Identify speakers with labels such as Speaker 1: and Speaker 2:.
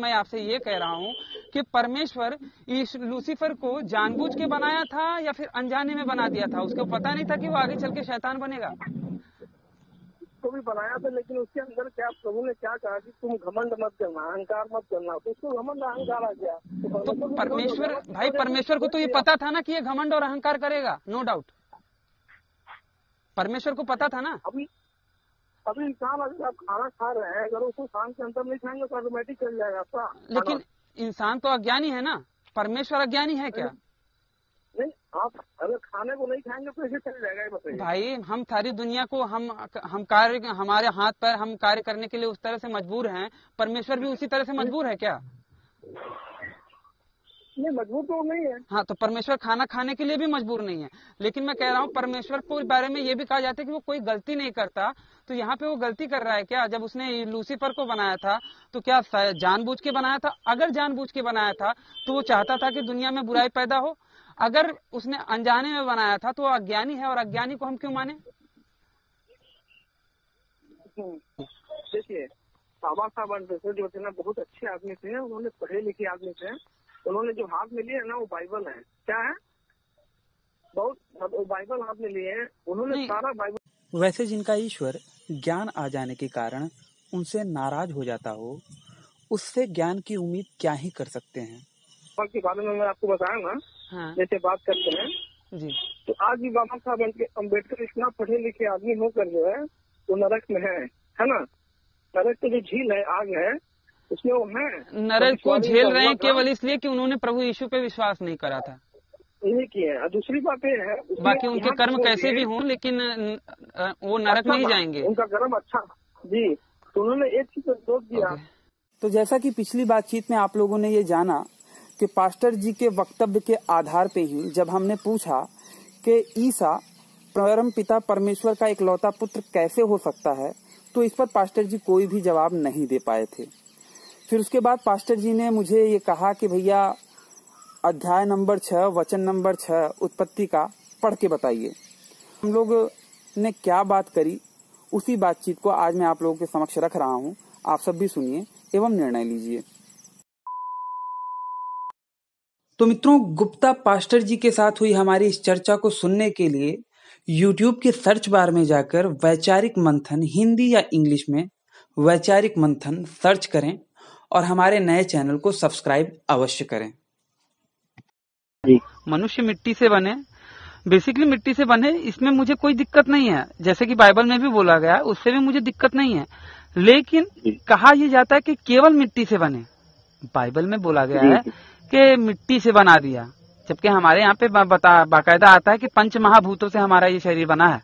Speaker 1: मैं आपसे ये कह रहा हूँ कि परमेश्वर इस लूसीफर को जानबूझ के बनाया था या फिर अनजाने में बना दिया था? उसको पता नहीं था कि वो आगे चल के शैतान बनेगा?
Speaker 2: को भी बनाया था, लेकिन उसके अंदर क्या प्रभु ने क्या कहा कि तुम घमंड मत करना, अहंकार मत करना, तो उसको घमंड अहंकार आ गया।
Speaker 1: तो परमेश्वर भाई, परमेश्वर को तो ये पता था ना कि ये घमंड और अहंकार करेगा, नो डाउट। परमेश्वर को पता था ना।
Speaker 2: अभी इंसान अगर आप खाना खा रहे हैं, अगर उसको शाम के अंदर नहीं खाएंगे तो ऑटोमेटिक चल जाएगा आपका।
Speaker 1: लेकिन इंसान तो अज्ञानी है ना, परमेश्वर अज्ञानी है क्या?
Speaker 2: नहीं, आप अगर खाने को नहीं खाएंगे तो ऐसे चल जाएगा, ये बताइए।
Speaker 1: भाई हम सारी दुनिया को हम कार्य, हमारे हाथ पर हम कार्य करने के लिए उस तरह से मजबूर हैं, परमेश्वर भी उसी तरह से मजबूर है क्या?
Speaker 2: नहीं, मजबूर तो नहीं है।
Speaker 1: हाँ, तो परमेश्वर खाना खाने के लिए भी मजबूर नहीं है। लेकिन मैं कह रहा हूँ परमेश्वर को बारे में ये भी कहा जाता है कि वो कोई गलती नहीं करता, तो यहाँ पे वो गलती कर रहा है क्या? जब उसने लूसीफर को बनाया था तो क्या जानबूझ के बनाया था? अगर जानबूझ के बनाया था तो वो चाहता था कि दुनिया में बुराई पैदा हो। अगर उसने अनजाने में बनाया था तो वो अज्ञानी है, और अज्ञानी को हम क्यों माने?
Speaker 2: देखिए, बाबा साहब अम्बेडकर जो थे ना, बहुत अच्छे आदमी थे, उन्होंने पढ़े लिखे आदमी थे। उन्होंने जो हाथ में लिए है ना, वो बाइबल है। क्या है? बहुत, वो बाइबल हाथ में लिए हैं उन्होंने, सारा बाइबल।
Speaker 3: वैसे जिनका ईश्वर ज्ञान आ जाने के कारण उनसे नाराज हो जाता हो, उससे ज्ञान की उम्मीद क्या ही कर सकते हैं।
Speaker 2: के बारे में मैं आपको बताया ना,
Speaker 1: हाँ।
Speaker 2: जैसे बात करते हैं
Speaker 1: जी,
Speaker 2: तो आज भी बाबा साहब अम्बेडकर इतना पढ़े लिखे आदमी होकर जो है वो नरक में है ना। नरक की जो झील है, आग है, उसमें वो है।
Speaker 1: नरक को झेल रहे हैं केवल इसलिए कि उन्होंने प्रभु यीशु पे विश्वास नहीं करा था।
Speaker 2: यही किए। और दूसरी बात ये है,
Speaker 1: बाकी उनके कर्म कैसे भी हों, लेकिन वो नरक नहीं जाएंगे।
Speaker 2: उनका कर्म अच्छा जी, तो उन्होंने एक चीज पर जोर दिया।
Speaker 3: तो जैसा कि पिछली बातचीत में आप लोगों ने ये जाना कि पास्टर जी के वक्तव्य के आधार पे ही जब हमने पूछा कि ईसा परम पिता परमेश्वर का इकलौता पुत्र कैसे हो सकता है, तो इस पर पास्टर जी कोई भी जवाब नहीं दे पाए थे। फिर उसके बाद पास्टर जी ने मुझे ये कहा कि भैया अध्याय नंबर 6 वचन नंबर 6 उत्पत्ति का पढ़ के बताइए। हम लोग ने क्या बात करी, उसी बातचीत को आज मैं आप लोगों के समक्ष रख रहा हूँ। आप सब भी सुनिए एवं निर्णय लीजिए। तो मित्रों, गुप्ता पास्टर जी के साथ हुई हमारी इस चर्चा को सुनने के लिए YouTube के सर्च बार में जाकर वैचारिक मंथन हिंदी या इंग्लिश में वैचारिक मंथन सर्च करें और हमारे नए चैनल को सब्सक्राइब अवश्य करें।
Speaker 1: मनुष्य मिट्टी से बने, बेसिकली मिट्टी से बने, इसमें मुझे कोई दिक्कत नहीं है। जैसे कि बाइबल में भी बोला गया है, उससे भी मुझे दिक्कत नहीं है। लेकिन कहा यह जाता है कि केवल मिट्टी से बने। बाइबल में बोला गया है कि मिट्टी से बना दिया, जबकि हमारे यहाँ पे बाकायदा आता है कि पंच महाभूतों से हमारा ये शरीर बना है।